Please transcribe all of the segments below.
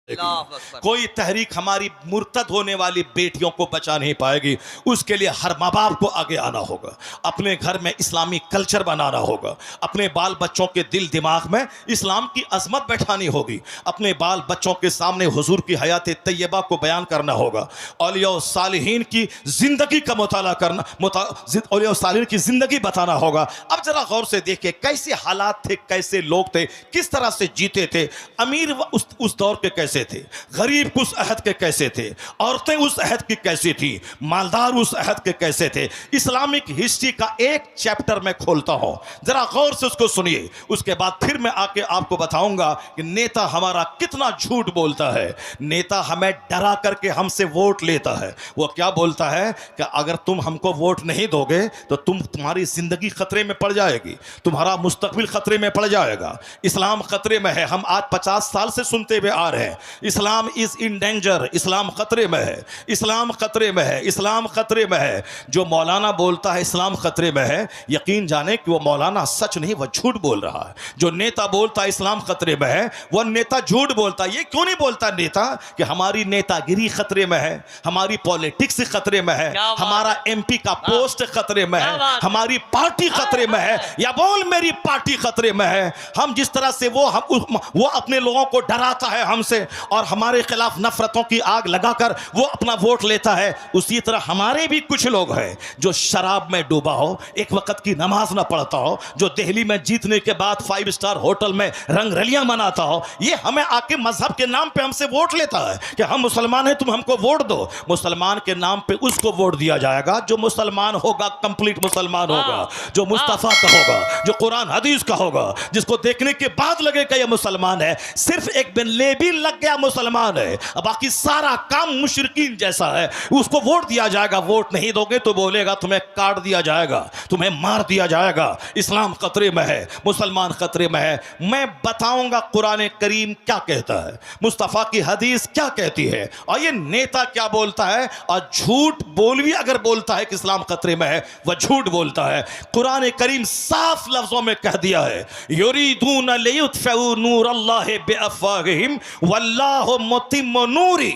कोई तहरीक हमारी मुर्तद होने वाली बेटियों को बचा नहीं पाएगी। उसके लिए हर माँ बाप को आगे आना होगा, अपने घर में इस्लामी कल्चर बनाना होगा, अपने बाल बच्चों के दिल दिमाग में इस्लाम की अजमत बैठानी होगी, अपने बाल बच्चों के सामने हुजूर की हयात तैयबा को बयान करना होगा, औलिया और सालिहीन की ज़िंदगी का मुताला करना, औलिया और सालिहीन की ज़िंदगी बताना होगा। अब ज़रा गौर से देखिए कैसे हालात थे, कैसे लोग थे, किस तरह से जीते थे। अमीर उस दौर के कैसे थे, गरीब उस अहद के कैसे थे, औरतें उस अहद की कैसी थी, मालदार उस अहद के कैसे थे। इस्लामिक हिस्ट्री का एक चैप्टर मैं खोलता हूं, जरा गौर से उसको सुनिए। उसके बाद फिर मैं आके आपको बताऊंगा कि नेता हमारा कितना झूठ बोलता है। नेता हमें डरा करके हमसे वोट लेता है। वो क्या बोलता है कि अगर तुम हमको वोट नहीं दोगे तो तुम्हारी जिंदगी खतरे में पड़ जाएगी, तुम्हारा मुस्तकबिल खतरे में पड़ जाएगा, इस्लाम खतरे में है। हम आज 50 साल से सुनते हुए आ रहे हैं, इस्लाम इज इन डेंजर, इस्लाम खतरे में है, इस्लाम खतरे में है, इस्लाम खतरे में है। जो मौलाना बोलता है इस्लाम खतरे में है, यकीन जाने कि वो मौलाना सच नहीं, वह झूठ बोल रहा है। जो नेता बोलता है इस्लाम खतरे में है, वह नेता झूठ बोलता है। ये क्यों नहीं बोलता नेता कि हमारी नेतागिरी खतरे में है, हमारी पॉलिटिक्स खतरे में है, हमारा एमपी का पोस्ट खतरे में है, हमारी पार्टी खतरे में है, या बोल मेरी पार्टी खतरे में है। हम जिस तरह से वो अपने लोगों को डराता है हमसे और हमारे खिलाफ नफरतों की आग लगाकर वो अपना वोट लेता है, उसी तरह हमारे भी कुछ लोग हैं जो शराब में डूबा हो, एक वक्त की नमाज ना पढ़ता हो, जो दिल्ली में जीतने के बाद 5 स्टार होटल में रंगरलियां मनाता हो, ये हमें आके मजहब के नाम पे हमसे वोट लेता है कि हम मुसलमान हैं, तुम हमको वोट दो। मुसलमान के नाम पे उसको वोट दिया जाएगा जो मुसलमान होगा, कंप्लीट मुसलमान होगा, जो मुस्तफा का होगा, जो कुरान हदीस का होगा, जिसको देखने के बाद लगेगा ये मुसलमान है। सिर्फ एक बिन लेबी लग गया मुसलमान है, बाकी सारा काम मुशरिकीन जैसा है, उसको वोट दिया जाएगा। वोट नहीं दोगे तो बोलेगा तुम्हें काट दिया जाएगा, तुम्हें मार दिया जाएगा। इस्लाम खतरे में है, मुसलमान खतरे में है। मैं बताऊंगा कुरान करीम क्या कहता है, मुस्तफा की हदीस क्या कहती है, और ये नेता क्या बोलता है। और झूठ बोल भी अगर बोलता है कि इस्लाम खतरे में है, वह झूठ बोलता है। कुरान करीम साफ लफ्जों में कह दिया है, युरीदून लियुत्फिउ नूरल्लाहि बिअफ़वाहिहिम वल्लाहु मुतिम्मु नूरी।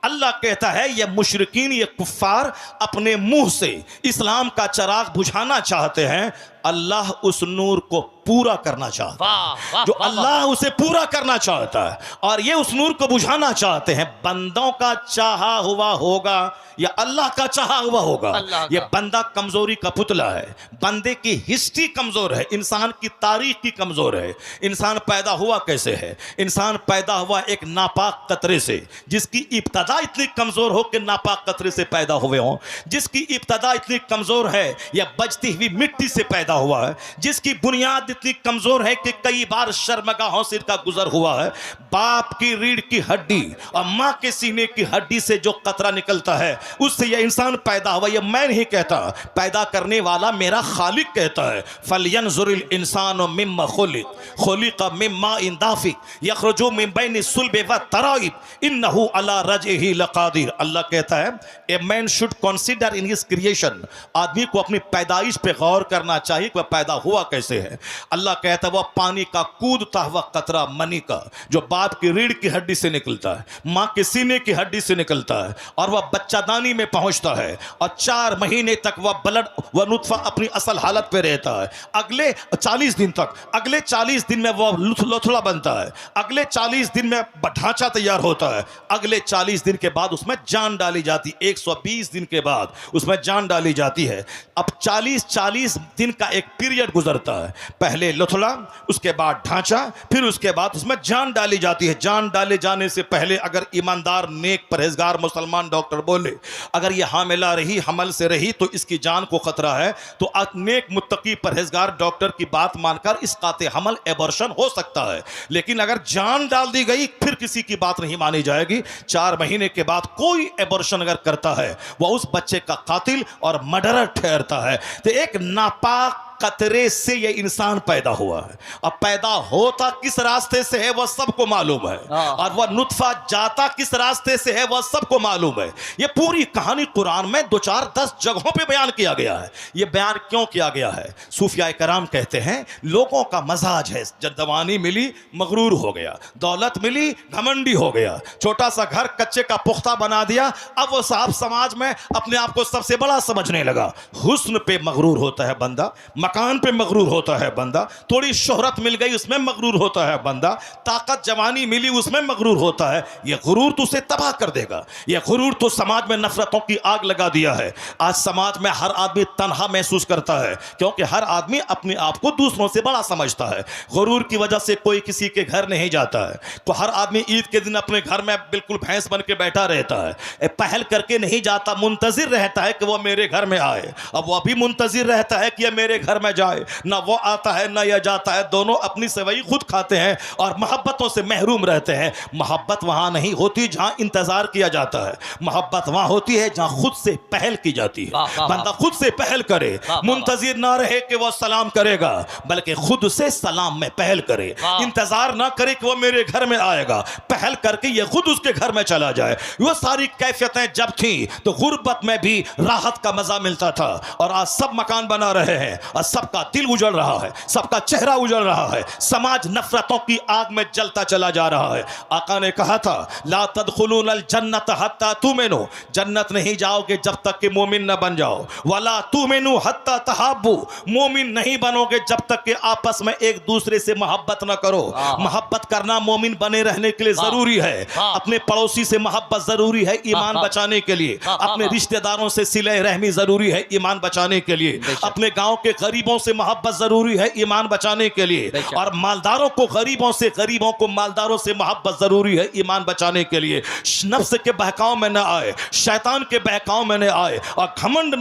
अल्लाह कहता है ये मुशरिकीन, ये कुफ्फार अपने मुंह से इस्लाम का चराग बुझाना चाहते हैं, अल्लाह उस नूर को पूरा करना चाहता है। जो अल्लाह उसे पूरा करना चाहता है और ये उस नूर को बुझाना चाहते हैं। बंदों का चाहा हुआ होगा या अल्लाह का चाहा हुआ होगा, ये बंदा कमजोरी का पुतला है। बंदे की हिस्ट्री कमजोर है, इंसान की तारीख की कमजोर है। इंसान पैदा हुआ कैसे है? इंसान पैदा हुआ एक नापाक कतरे से, जिसकी इब्तदा इतनी कमजोर हो कि नापाक कतरे से पैदा हुए हों, जिसकी इब्तदा इतनी कमजोर है या बजती हुई मिट्टी से पैदा हुआ है, जिसकी बुनियाद इतनी कमजोर है कि कई बार शर्मगाहों से इसका गुजर हुआ है। बाप की रीढ़ की हड्डी और मां के सीने की हड्डी से जो कतरा निकलता है, उससे यह इंसान पैदा हुआ। यह मैं नहीं कहता, पैदा करने वाला मेरा खालिक कहता है। फलयंजुरिल इंसानु मिम्मा खुलिक़ मिम्मा इन दाफिक यखरुजु मिन बैनि सुल्बि व तराइब इन्नहु अला रजइही लक़ादिर। अल्लाह कहता है a man should consider in his creation. आदमी को अपनी पैदाइश पे गौर करना चाहिए कि वह पैदा हुआ कैसे है। अल्लाह कहता है वह पानी का कूदता हुआ कतरा मनी का, जो बाप की रीढ़ की हड्डी से निकलता है, मां के सीने की हड्डी से निकलता है, और वह बच्चादानी में पहुंचता है, और 4 महीने तक वह ब्लड वह नुत्फा अपनी असल हालत पे रहता है। अगले 40 दिन तक, अगले 40 दिन में वह लोथड़ा बनता है, अगले 40 दिन में ढांचा तैयार होता है, अगले 40 दिन के बाद उसमें जान डाली जाती, 120 दिन के बाद उसमें जान डाली जाती है। अब 40 दिन का एक पीरियड गुजरता है, पहले लुथड़ा, उसके बाद ढांचा, फिर उसके बाद उसमें जान डाली जाती है। जान डाले जाने से पहले अगर ईमानदार नेक परहेजगार मुसलमान डॉक्टर बोले अगर ये हामिला रही, हमल से रही तो इसकी जान को खतरा है, तो नेक मुत्तकी परहेजगार डॉक्टर की बात मानकर इस काते हमल एबॉर्शन हो सकता है। लेकिन अगर जान डाल दी गई फिर किसी की बात नहीं मानी जाएगी। 4 महीने के बाद कोई एबॉर्शन अगर करता है वह उस बच्चे का कातिल और मर्डरर ठहरता है। तो एक नापाक कतरे से ये इंसान पैदा हुआ है। अब पैदा होता किस रास्ते से है वह सबको मालूम है, और वह नुत्फा जाता किस रास्ते से है वह सबको मालूम है। ये पूरी कहानी कुरान में 2, 4, 10 जगहों पे बयान किया गया है। ये बयान क्यों किया गया है? सूफिया कराम कहते हैं लोगों का मजाज है, जब जवानी मिली मगरूर हो गया, दौलत मिली घमंडी हो गया, छोटा सा घर कच्चे का पुख्ता बना दिया, अब वो साहब समाज में अपने आप को सबसे बड़ा समझने लगा। हुस्न पे मगरूर होता है बंदा, मकान पे मगरूर होता है बंदा, थोड़ी शोहरत मिल गई उसमें मगरूर होता है बंदा, ताकत जवानी मिली उसमें मगरूर होता है। यह गुरूर तो उसे तबाह कर देगा। यह गुरूर तो समाज में नफरतों की आग लगा दिया है। आज समाज में हर आदमी तन्हा महसूस करता है, क्योंकि हर आदमी अपने आप को दूसरों से बड़ा समझता है। गुरूर की वजह से कोई किसी के घर नहीं जाता है। तो हर आदमी ईद के दिन अपने घर में बिल्कुल भैंस बन के बैठा रहता है, पहल करके नहीं जाता, मुंतजिर रहता है कि वो मेरे घर में आए। अब वह भी मुंतजिर रहता है कि यह मेरे घर में जाए। ना वो आता है ना यह जाता है, दोनों अपनी सेवई खुद खाते हैं और मोहब्बतों से महरूम रहते हैं। मोहब्बत वहां नहीं होती जहां इंतजार किया जाता है, मोहब्बत वहां होती है जहां खुद से पहल की जाती है। बंदा खुद से पहल करे, मुंतजिर ना रहे कि वह सलाम करेगा, बल्कि खुद से सलाम में पहल करे। इंतजार ना करे कि वह मेरे घर में आएगा, पहल करके यह खुद उसके घर में चला जाए। वह सारी कैफियतें जब थी तो गुर्बत में भी राहत का मजा मिलता था, और आज सब मकान बना रहे हैं और सबका दिल उजड़ रहा है, सबका चेहरा उजड़ रहा है, समाज नफरतों की आग में जलता चला जा रहा है। आका ने कहा था ला तदखुलूनल जन्नत हत्ता तुमिनू, जन्नत नहीं जाओगे जब तक कि मोमिन न बन जाओ। वला तुमिनू हत्ता तहाब्बू, मोमिन नहीं बनोगे जब तक कि आपस में एक दूसरे से मोहब्बत न करो। मोहब्बत करना मोमिन बने रहने के लिए जरूरी है। अपने पड़ोसी से मोहब्बत जरूरी है ईमान बचाने के लिए, अपने रिश्तेदारों से सिले रहमी जरूरी है ईमान बचाने के लिए, अपने गांव के गरीबों से मोहब्बत जरूरी है ईमान बचाने के लिए, और मालदारों को गरीबों से, गरीबों को मालदारों से मोहब्बत जरूरी है ईमान बचाने के लिए। नफ्स के बहकाव में न आए, शैतान के बहकाव में न आए, और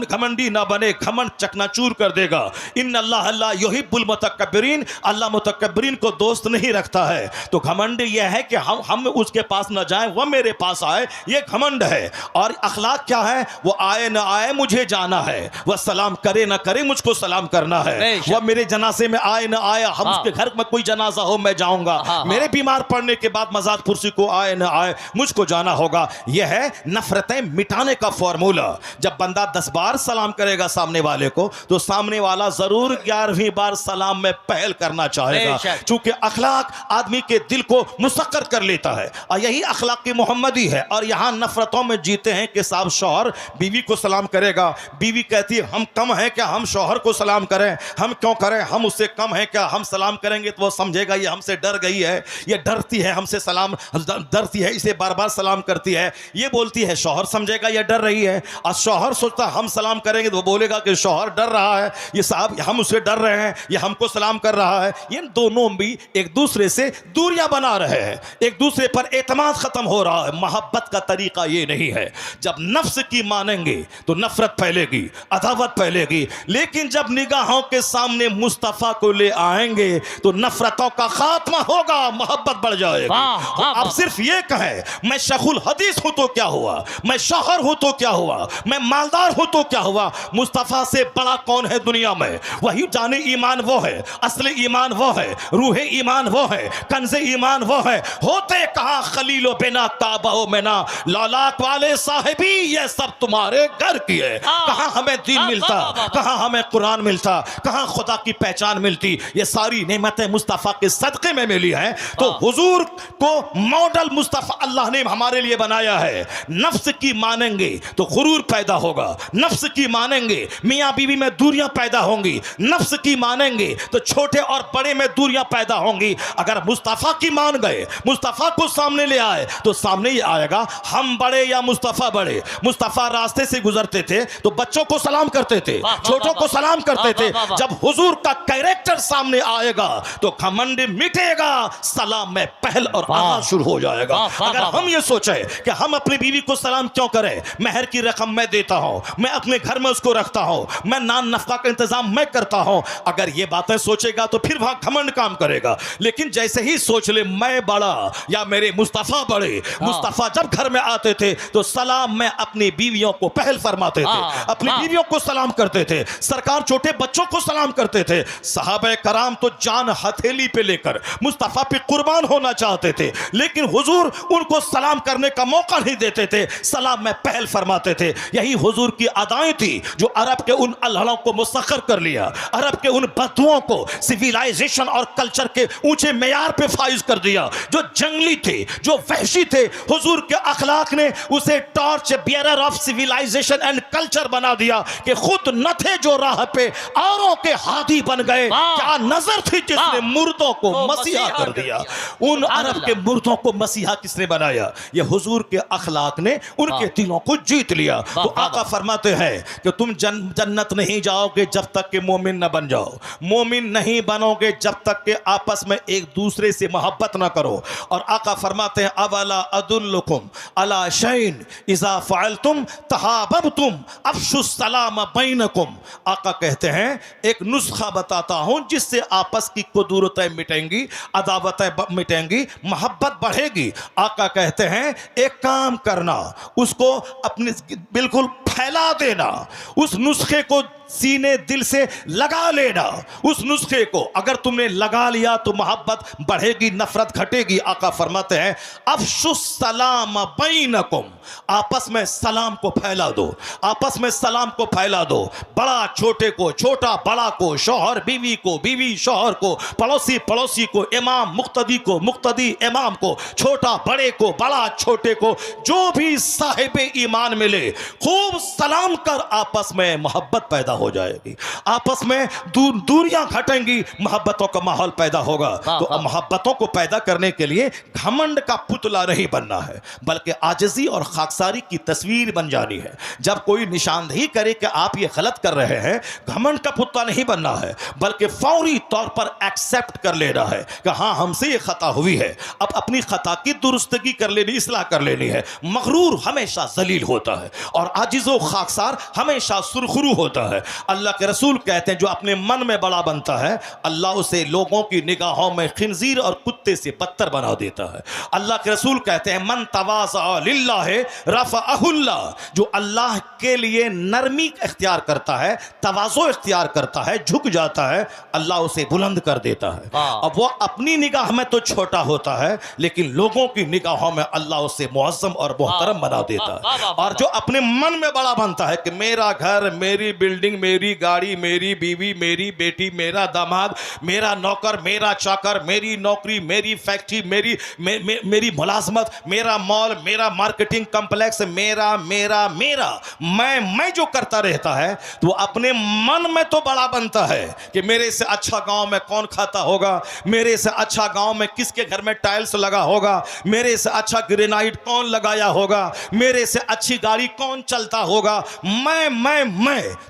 घमंडी ना बने, घमंड चकनाचूर कर देगा। इन अल्लाह ला युहिब्बुल मुतकब्बिरीन, अल्लाह मुतकब्बिरीन को दोस्त नहीं रखता है। तो घमंड यह है कि हम उसके पास न जाए, वह मेरे पास आए, यह घमंड है। और अखलाक क्या है? वो आए ना आए मुझे जाना है, वह सलाम करे ना करे मुझको सलाम करना है। वह मेरे जनाजे में आए ना आए, हम उसके घर में कोई जनाजा हो मैं जाऊंगा, मेरे बीमार पड़ने के बाद मजाद पुरसी को आए ना आए मुझको जाना होगा। यह है नफरतें मिटाने का फॉर्मूला। जब बंदा 10 बार सलाम करेगा सामने वाले को, तो सामने वाला जरूर 11वीं बार सलाम में पहल करना चाहेगा, क्योंकि अखलाक आदमी के दिल को मुसक्कर कर लेता है, और यही अखलाक की मोहम्मदी है। और यहां नफरतों में जीते हैं कि साहब शौहर बीवी को सलाम करेगा, बीवी कहती है हम कम हैं क्या हम शौहर को सलाम करें, हम क्यों करें, हम उससे कम हैं क्या, हम सलाम करेंगे तो वो समझेगा ये हमसे डर गई है, ये डरती है हमसे सलाम, डरती है इसे बार बार सलाम करती है, ये बोलती है शौहर समझेगा ये डर रही है। और शौहर सोचता हम सलाम करेंगे तो वो बोलेगा कि शौहर डर रहा है, ये साहब हम उससे डर रहे हैं, ये हमको सलाम कर रहा है। ये दोनों भी एक दूसरे से दूरियां बना रहे हैं, एक दूसरे पर एतमाद खत्म हो रहा है। मोहब्बत का तरीका ये नहीं है। जब नफ्स की मानेंगे तो नफरत फैलेगी, अदावत फैलेगी, लेकिन जब निगाहों के सामने मुस्तफा को ले आएंगे तो नफरतों का खात्मा होगा, मोहब्बत बढ़ जाएगी। अब सिर्फ ये कहें मैं शेखुल हदीस हूं तो क्या हुआ, मैं शौहर हूं तो क्या हुआ, मैं मालदार हूं तो क्या हुआ, मुस्तफा से बड़ा कौन है दुनिया में? वही जाने ईमान वो है, असली ईमान वो है, रूह ईमान वो है, कंज़े ईमान वो है। होते कहां खलीलो बिना काबा मेना, लौलाक वाले साहिबी ये सब तुम्हारे घर की है। कहां हमें दीन मिलता, कहां हमें कुरान मिलता, कहां खुदा की पहचान मिलती। ये सारी नेमतें मुस्तफा के सदक़े में मिली हैं। तो हुजूर को मॉडल मुस्तफा अल्लाह ने हमारे लिए बनाया है। नफ्स की मानेंगे तो गुरूर पैदा होगा, नफ्स की मानेंगे मियाँ बीवी में दूरियां पैदा होंगी, नफ्स की मानेंगे तो छोटे और बड़े में दूरियां पैदा होंगी। अगर मुस्तफा की मान गए, मुस्तफा को सामने ले आए तो सामने ही आएगा हम बड़े या मुस्तफा बड़े। मुस्तफा रास्ते से गुजरते थे तो बच्चों को सलाम करते थे, छोटों को सलाम करते थे। जब हुजूर का कैरेक्टर सामने आएगा तो घमंड मिटेगा, सलाम में पहल और आगाज शुरू हो जाएगा। अगर हम ये सोचे कि हम अपनी बीवी को सलाम क्यों करें, महर की रकम मैं देता हूं, मैं अपने घर में उसको रखता हूं, मैं नान नफका का इंतजाम मैं करता हूं, अगर ये बातें सोचेगा तो फिर वहां घमंड काम करेगा। लेकिन जैसे ही सोच ले मैं बड़ा या मेरे मुस्तफा बड़े, मुस्तफा जब घर में आते थे तो सलाम में अपनी बीवियों को पहल फरमाते थे, अपनी बीवियों को सलाम करते थे। सरकार छोटे बच्चों को सलाम करते थे। सहाबे कराम तो जान हथेली पे लेकर मुस्तफ़ा पे कुर्बान होना चाहते थे, लेकिन हुजूर उनको सलाम करने का मौका नहीं देते थे, सलाम में पहल फरमाते थे। यही हुजूर की अदाएं थी जो अरब के उन अल्हड़ों को मुसख्खर कर लिया, अरब के उन बदुओं को सिविलाइजेशन और कल्चर के ऊंचे मेयार पे फाइज कर दिया। जो जंगली थे, जो वहशी थे, हुजूर के अखलाक ने उसे torch bearer of civilisation and culture बना दिया कि खुद न थे जो राह पे, औरों के हादी बन गए। क्या नजर थी जिसने मुर्दों को मसीहा कर दिया। उन अरब के मुर्दों को मसीहा किसने बनाया? ये हुजूर के अखलाक ने उनके दिलों को जीत लिया। तो आका फरमाते हैं कि तुम जन्नत नहीं जाओगे जब तक कि मोमिन न बन जाओ, मोमिन नहीं बनोगे जब तक कि आपस में एक दूसरे से मोहब्बत ना करो। और आका फरमाते हैं अवला अदुल्लुकुम अला शैइन इज़ा फ़अलतुम तहाबबतुम अफ़शु सलाम बैनकुम। आका कहते हैं एक नुस्खा बताता हूं जिससे आपस की कुदूरतें मिटेंगी, अदावतें मिटेंगी, मोहब्बत बढ़ेगी। आका कहते हैं एक काम करना, उसको अपने बिल्कुल फैला देना, उस नुस्खे को सीने दिल से लगा लेना। उस नुस्खे को अगर तुमने लगा लिया तो मोहब्बत बढ़ेगी, नफरत घटेगी। आका फरमाते हैं अफ़शु सलाम बैनकुम, आपस में सलाम को फैला दो, आपस में सलाम को फैला दो। बड़ा छोटे को, छोटा बड़ा को, शौहर बीवी को, बीवी शौहर को, पड़ोसी पड़ोसी को, इमाम मुक्तदी को, मुक्तदी इमाम को, छोटा बड़े को, बड़ा छोटे को, जो भी साहिबे ईमान मिले खूब सलाम कर आपस में मोहब्बत पैदा हो जाएगी, आपस में दूरियां घटेंगी, मोहब्बतों का माहौल पैदा होगा। तो मोहब्बतों को पैदा करने के लिए घमंड का पुतला नहीं बनना है, बल्कि आजिज़ी और खाकसारी की तस्वीर बन जानी है। जब कोई निशानदेही करे कि आप ये गलत कर रहे हैं, घमंड का पुतला नहीं बनना है, बल्कि फौरी तौर पर एक्सेप्ट कर लेना है कि हाँ हमसे ये खता हुई है, अब अपनी खता की दुरुस्तगी कर लेनी, इस्लाह कर लेनी है। मगरूर हमेशा जलील होता है और आजिज़ व खाकसार हमेशा सुरखरू होता है। अल्लाह के रसूल कहते हैं जो अपने मन में बड़ा बनता है, अल्लाह उसे लोगों की निगाहों में खिंजीर और कुत्ते से बदतर बना देता है। अल्लाह के रसूल कहते हैं मन तवाज़ा लिल्लाहि रफ़अहुल्लाह, जो अल्लाह के लिए नरमी इख्तियार करता है, तवाज़ो इख्तियार करता है, झुक जाता है, अल्लाह उसे बुलंद कर देता है। अब वो अपनी निगाह में तो छोटा होता है, लेकिन लोगों की निगाहों में अल्लाह उसे मुअज़्ज़म और मोहतरम बना देता है। और जो अपने मन में बड़ा बनता है कि मेरा घर, मेरी बिल्डिंग, मेरी गाड़ी, मेरी बीवी, मेरी बेटी, मेरा दामाद, मेरा नौकर, मेरा चाकर, मेरी नौकरी, मेरी फैक्ट्री, मेरी मुलाजमत, मेरा मॉल, मेरा मार्केटिंग कॉम्प्लेक्स, मेरा मेरा मेरा मैं जो करता रहता है, तो अपने मन में तो बड़ा बनता है कि मेरे से अच्छा गांव में कौन खाता होगा, मेरे से अच्छा गांव में किसके घर में टाइल्स लगा होगा, मेरे से अच्छा ग्रेनाइट कौन लगाया होगा, मेरे से अच्छी गाड़ी कौन चलता होगा। मैं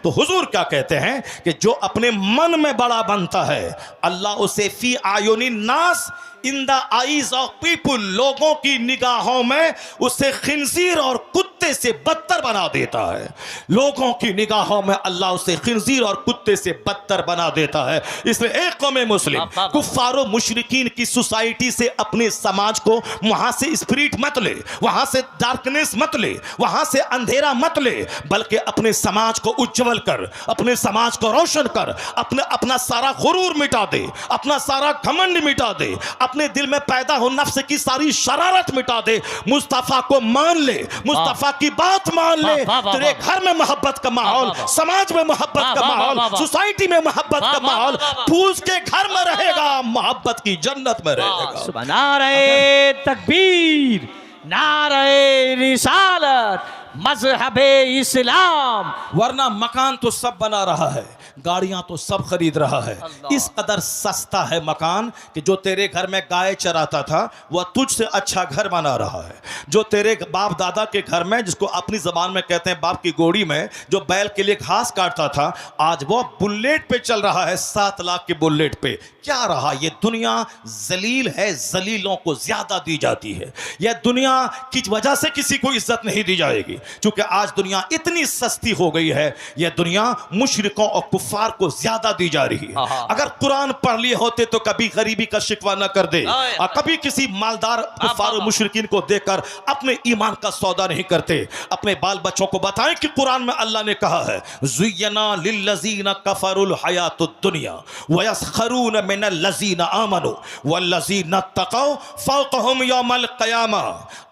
तो हुजूर क्या कहते हैं कि जो अपने मन में बड़ा बनता है, अल्लाह उसे फी आयुनी नास, in the eyes of people, लोगों की निगाहों में उसे खिंजीर और कुत्ते से बदतर बना देता है। लोगों की निगाहों में अल्लाह उसे खिंजीर और कुत्ते से बदतर बना देता है। इसलिए एक कौम मुस्लिम कुफ्फारो मुशरिकीन की सोसाइटी से अपने समाज को, वहां से स्पिरिट मत ले, वहां से डार्कनेस मत ले, वहां से अंधेरा मत ले, बल्कि अपने समाज को उज्जवल कर, अपने समाज को रोशन कर, अपना सारा गुरूर मिटा दे, अपना सारा घमंड मिटा दे, अपने दिल में पैदा हो नफ्स की सारी शरारत मिटा दे, मुस्तफा को मान ले, मुस्तफा की बात मान ले। तेरे घर में मोहब्बत का माहौल, समाज में मोहब्बत का माहौल, सोसाइटी में मोहब्बत का माहौल, फूस के घर में रहेगा, मोहब्बत की जन्नत में रहेगा। नारे तकबीर, नारे रिसालत, मज़हबे इस्लाम। वरना मकान तो सब बना रहा है, गाड़ियां तो सब खरीद रहा है, इस कदर सस्ता है मकान कि जो तेरे घर में गाय चराता था वह तुझसे अच्छा घर बना रहा है। जो तेरे बाप दादा के घर में, जिसको अपनी जबान में कहते हैं बाप की गोड़ी में, जो बैल के लिए घास काटता था, आज वो बुलेट पे चल रहा है, 7 लाख के बुलेट पे। क्या रहा? ये दुनिया जलील है, जलीलों को ज्यादा दी जाती है। यह दुनिया की वजह से किसी को इज्जत नहीं दी जाएगी, क्योंकि आज दुनिया इतनी सस्ती हो गई है। यह दुनिया मुशरिकों और कुफ्फार को ज्यादा दी जा रही है। अगर कुरान पढ़ लिए होते तो कभी गरीबी का शिकवा न कर दे, और कभी किसी मालदार कुफ्फार और मुशरिकीन को देखकर अपने ईमान का सौदा नहीं करते। अपने बाल बच्चों को बताएं कि कुरान में अल्लाह ने कहा है, ज़ुय्यना लिल्लज़ीना कफ़रुल हयातुद दुनिया व यस्खरून मिनल लज़ीना आमनू वल्लज़ीना तक़ौ फ़ौक़हुम यौमल क़यामा।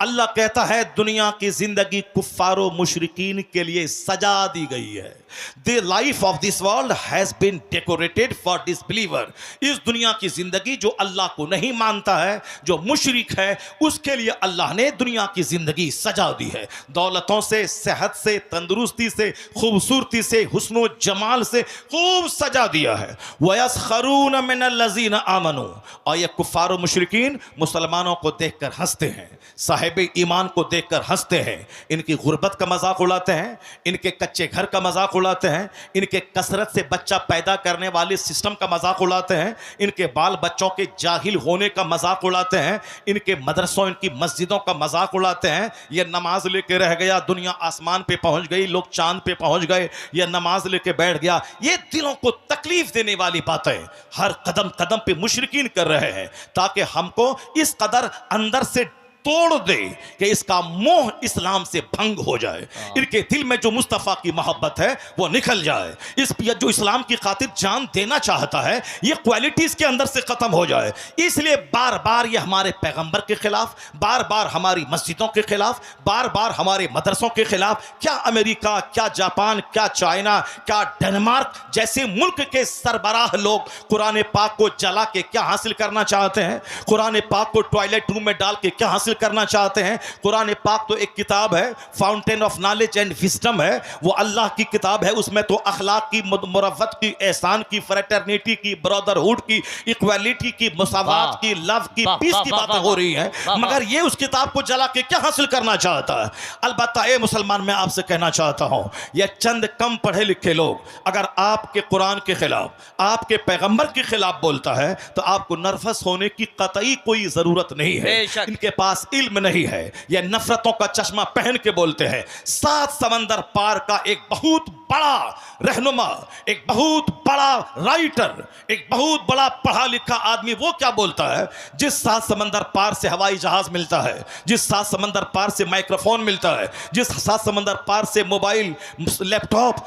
अल्लाह कहता है दुनिया की जिंदगी कुफ्फारों मुशरिकीन के लिए सजा दी गई है। The life of this world has been decorated for disbeliever। इस दुनिया की जिंदगी जो अल्लाह को नहीं मानता है, जो मुशरिक है, उसके लिए अल्लाह ने दुनिया की जिंदगी सजा दी है। दौलतों से, सेहत से, तंदुरुस्ती से, खूबसूरती से, हुस्नो जमाल से खूब सजा दिया है। वयस्खरून मिनल लज़ीना आमनू, और ये कुफ्फार और मुशरिकीन मुसलमानों को देखकर हंसते हैं, साहिब ईमान को देखकर हंसते हैं। इनकी गुर्बत का मजाक उड़ाते हैं, इनके कच्चे घर का मजाक उड़ाते हैं, इनके कसरत से बच्चा पैदा करने वाले सिस्टम का मजाक उड़ाते हैं, इनके बाल बच्चों के जाहिल होने का मजाक उड़ाते हैं, इनके मदरसों, इनकी मस्जिदों का मजाक उड़ाते हैं। ये नमाज लेके रह गया, दुनिया आसमान पे पहुंच गई, लोग चांद पे पहुंच गए, ये नमाज लेके बैठ गया। ये दिलों को तकलीफ देने वाली बातें हर कदम कदम पे मुशरिकीन कर रहे हैं, ताकि हमको इस कदर अंदर से तोड़ दे कि इसका मोह इस्लाम से भंग हो जाए, इनके दिल में जो मुस्तफ़ा की मोहब्बत है वो निकल जाए, इस जो इस्लाम की खातिर जान देना चाहता है ये क्वालिटीज़ के अंदर से ख़त्म हो जाए। इसलिए बार बार ये हमारे पैगंबर के ख़िलाफ़, बार बार हमारी मस्जिदों के ख़िलाफ़, बार बार हमारे मदरसों के ख़िलाफ़, क्या अमेरिका, क्या जापान, क्या चाइना, क्या डेनमार्क जैसे मुल्क के सरबराह लोग कुरान पाक को जला के क्या हासिल करना चाहते हैं, कुरान पाक को टॉयलेट रूम में डाल के क्या हासिल करना चाहते हैं। कुरान पाक तो एक किताब है, fountain of knowledge and wisdom है, वो अल्लाह की किताब है। उसमें तो अखलाक की, मुरव्वत की, एहसान की, फ्रेटर्निटी की, ब्रदरहुड की, इक्वालिटी की, मुसावात की, लव की, पीस की बातें हो रही हैं, मगर ये उस किताब को जला के क्या हासिल करना चाहता है। अलबत्ता ए मुसलमान, मैं आपसे कहना चाहता हूं, ये चंद कम पढ़े लिखे लोग अगर आपके कुरान के खिलाफ, आपके पैगंबर के खिलाफ बोलता है तो आपको नर्वस होने की कतई कोई जरूरत नहीं है। इनके पास इल्म नहीं है, यह नफरतों का चश्मा पहन के बोलते हैं। 7 समंदर पार का एक बहुत बड़ा रहनुमा, एक बहुत बड़ा राइटर, एक बहुत बड़ा पढ़ा लिखा आदमी वो क्या बोलता है? जिस 7 समंदर पार से हवाई जहाज मिलता है, जिस 7 समंदर पार से माइक्रोफोन मिलता है, जिस 7 समंदर पार से मोबाइल, लैपटॉप,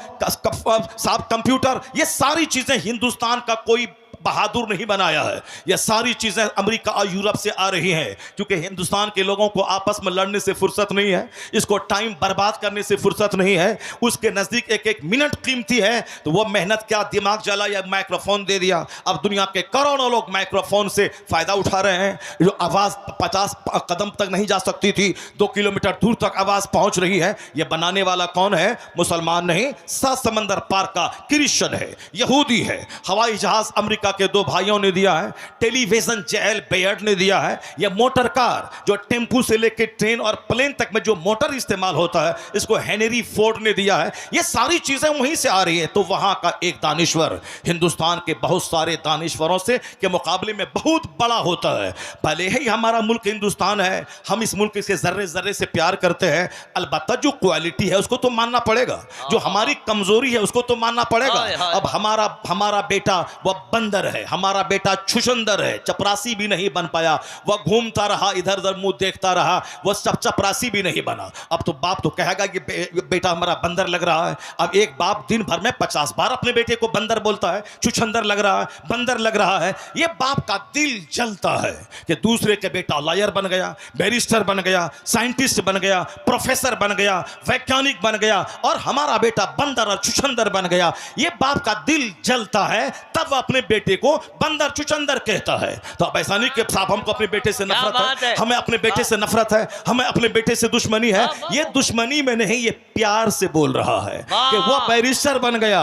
कंप्यूटर, ये सारी चीजें हिंदुस्तान का कोई बहादुर नहीं बनाया है। यह सारी चीज़ें अमेरिका और यूरोप से आ रही हैं, क्योंकि हिंदुस्तान के लोगों को आपस में लड़ने से फुर्सत नहीं है, इसको टाइम बर्बाद करने से फुर्सत नहीं है। उसके नज़दीक एक एक मिनट कीमती है, तो वो मेहनत क्या, दिमाग जला या माइक्रोफोन दे दिया। अब दुनिया के करोड़ों लोग माइक्रोफोन से फ़ायदा उठा रहे हैं। जो आवाज़ 50 कदम तक नहीं जा सकती थी, 2 किलोमीटर दूर तक आवाज़ पहुँच रही है। यह बनाने वाला कौन है? मुसलमान नहीं, 7 समंदर पार का क्रिश्चियन है, यहूदी है। हवाई जहाज़ अमेरिका के 2 भाइयों ने दिया है, टेलीविजन जेल बेयर्ड ने दिया है, यह मोटर कार जो टेम्पू से लेकर ट्रेन और प्लेन तक में जो मोटर इस्तेमाल होता है, इसको हेनरी फोर्ड ने दिया है। ये सारी चीजें वहीं से आ रही है। तो वहां का एक दानिश्वर हिंदुस्तान के बहुत सारे दानिश्वरों से के मुकाबले में बहुत बड़ा होता है। भले ही हमारा मुल्क हिंदुस्तान है, हम इस मुल्क से जर्रे जर्रे से प्यार करते हैं, अलबत्ता जो क्वालिटी है उसको तो मानना पड़ेगा, जो हमारी कमजोरी है उसको तो मानना पड़ेगा। अब हमारा बेटा वह बंदर है, हमारा बेटा छुछंदर है, चपरासी भी नहीं बन पाया। वह घूमता रहा, इधर उधर मुंह देखता रहा, वह चपरासी भी नहीं बना। अब तो बाप तो कहेगा कि बेटा हमारा बंदर लग रहा है। अब एक बाप दिन भर में 50 बार अपने बेटे को बंदर बोलता है, छुछंदर लग रहा है, बंदर लग रहा है। यह बाप का दिल जलता है कि दूसरे के बेटा लॉयर बन गया, बैरिस्टर बन गया, साइंटिस्ट बन गया, प्रोफेसर बन गया, वैज्ञानिक बन गया, और हमारा बेटा बंदर और छुछंदर बन गया। यह बाप का दिल जलता है, तब वह अपने बेटे को बंदर छुछंदर कहता है। तो अब ऐसा नहीं कि साहब हमको अपने बेटे से नफरत है, हमें अपने बेटे से नफरत है, हमें अपने बेटे से दुश्मनी है। ये दुश्मनी में नहीं, ये प्यार से बोल रहा है कि वो बैरिस्टर बन गया,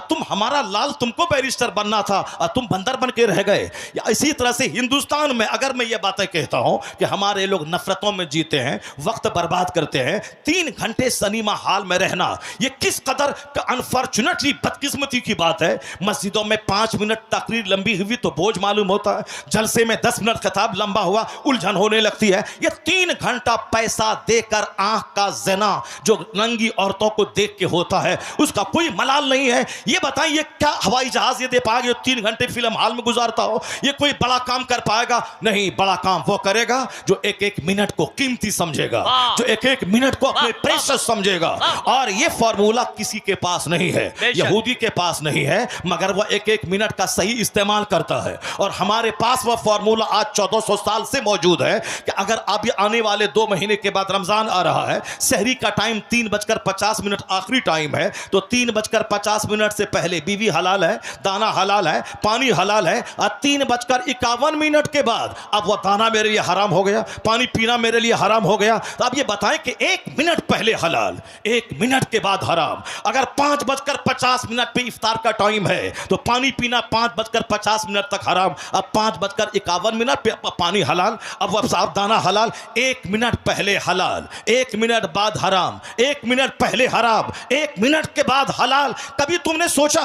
तुम हमारा लाल, तुमको बैरिस्टर बनना था, तुम बंदर बन के रह गए। इसी तरह से हिंदुस्तान में अगर मैं ये बातें कहता हूं कि हमारे लोग नफरतों में जीते हैं, वक्त बर्बाद करते हैं, 3 घंटे सिनेमा हॉल में रहना, ये किस कदर अनफॉर्चुनेटली बदकिस्मती की बात है। मस्जिदों में 5 मिनट तकरीर तकरीर लंबी हुई तो बोझ मालूम होता है, जलसे में 10 मिनट खिताब लंबा हुआ उलझन होने लगती है। ये 3 घंटा पैसा देकर आंख का जना जो नंगी औरतों को देख के होता है, उसका कोई मलाल नहीं है। ये बताइए क्या हवाई जहाज ये दे पाएगा 3 घंटे फिल्म हॉल में गुजारता हो? ये कोई बड़ा काम कर पाएगा? नहीं, बड़ा काम वो करेगा जो एक एक मिनट को कीमती समझेगा, जो एक एक मिनट को अपने प्रेशियस समझेगा। और ये फॉर्मूला किसी के पास नहीं है, यहूदी के पास नहीं है, मगर वह एक एक मिनट का सही इस्तेमाल करता है। और हमारे पास वह फॉर्मूला आज 1400 साल से मौजूद है कि अगर अब आने वाले 2 महीने के बाद रमजान आ रहा है, सहरी का टाइम 3:50 आखिरी टाइम है, तो 3:50 से पहले बीवी हलाल है, दाना हलाल है, पानी हलाल है। और 3:51 के बाद अब वह दाना मेरे लिए हराम हो गया, पानी पीना मेरे लिए हराम हो गया। तो अब ये बताएं कि 1 मिनट पहले हलाल, 1 मिनट के बाद हराम। अगर 5:50 पे इफ्तार का टाइम है तो पानी पीना 5:50 तक हराम। अब 5:51 पे पानी हलाल, अब वह साफ दाना हलाल। 1 मिनट पहले हलाल, 1 मिनट बाद हराम, 1 मिनट पहले हराम, 1 मिनट के बाद हलाल। कभी तुमने सोचा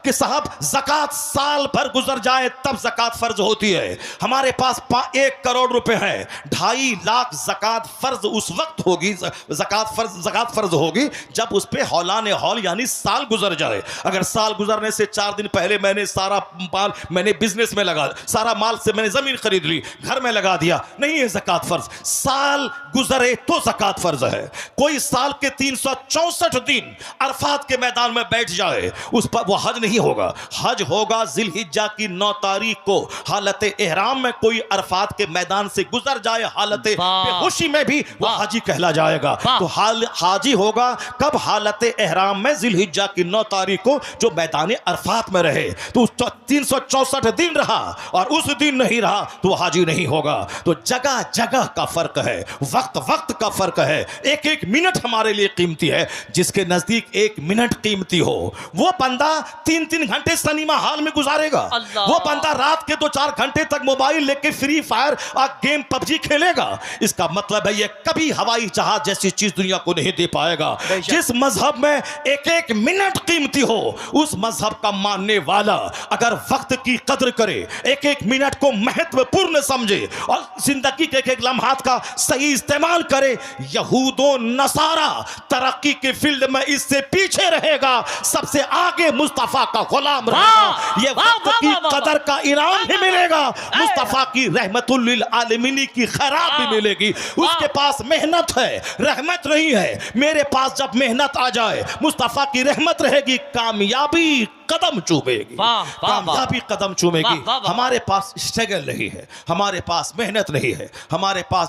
कि साहब ज़कात साल भर गुजर जाए तब ज़कात फर्ज होती है? हमारे पास 1 करोड़ रुपए है, 2.5 लाख ज़कात फर्ज उस वक्त होगी, ज़कात फर्ज होगी जब उस पे हौलाने हौल यानी साल गुजर जाए। अगर साल गुजरने से 4 दिन पहले मैंने सारा माल मैंने बिजनेस में लगा, सारा माल से मैंने जमीन खरीद ली, घर में लगा दिया, नहीं है ज़कात फर्ज। साल गुजरे तो ज़कात फर्ज है। कोई साल के 364 दिन अरफात के मैदान में बैठ जाए, उस पर वो हज नहीं होगा। हज होगा जिलहिज्जा की 9 तारीख को। हालत एहराम में कोई अरफात के मैदान से गुजर जाए हालत बेहोशी में भी वो हाजी कहला जाएगा। तो हाजी होगा कब? हालत एहराम में जिलहिज्जा की 9 तारीख को जो मैदान अरफात में रहे। तो 364 दिन रहा और उस दिन नहीं रहा तो हाजी नहीं होगा। तो जगह जगह का फर्क है, वक्त वक्त का फर्क है। एक एक मिनट हमारे लिए कीमती है। जिसके नजदीक 1 मिनट कीमती हो वो बंदा 3-3 घंटे सिनेमा हॉल में गुजारेगा। वो बंदा रात के 2-4 घंटे तक मोबाइल लेके फ्री फायर और गेम पबजी खेलेगा। इसका मतलब है ये कभी हवाई जहाज जैसी चीज दुनिया को नहीं दे पाएगा। जिस मजहब में एक एक मिनट कीमती हो, उस मजहब का मानने वाला अगर वक्त की कदर करे, एक एक मिनट को महत्वपूर्ण समझे और जिंदगी के एक एक लम्हात का सही इस्तेमाल करे, यहूदो नसारा तरक्की के फील्ड में इससे पीछे रहेगा, सबसे आगे मुस्तफा का गुलाम रहेगा। ये वक्त की कदर का इनाम भी मिलेगा, मुस्तफा की रहमतुल लिल आलमीन की खैरात भी मिलेगी। उसके पास मेहनत है, रहमत नहीं है। मेरे पास जब मेहनत आ जाए, मुस्तफा की रहमत रहेगी, कामयाबी कदम चूमेगी, कामयाबी कदम चूमेगी। हमारे पास स्ट्रगल नहीं है, हमारे पास मेहनत नहीं है, हमारे पास